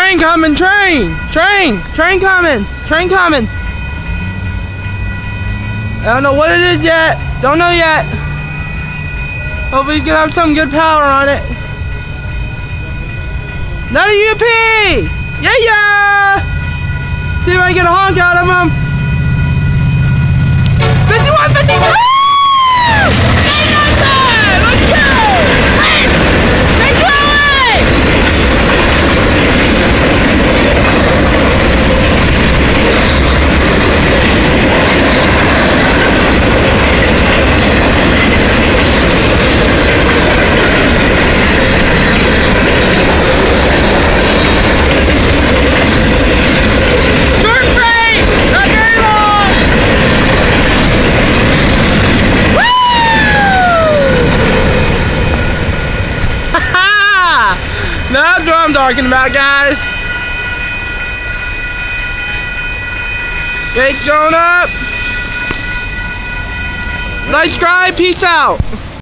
Train coming, train coming, train coming. I don't know what it is yet, don't know yet. Hopefully you can have some good power on it. Another UP! Yeah! See if I can get a honk out of him. 51, 52! Let's go! Let's go! That's what I'm talking about, guys. Gates going up. Like, subscribe, peace out.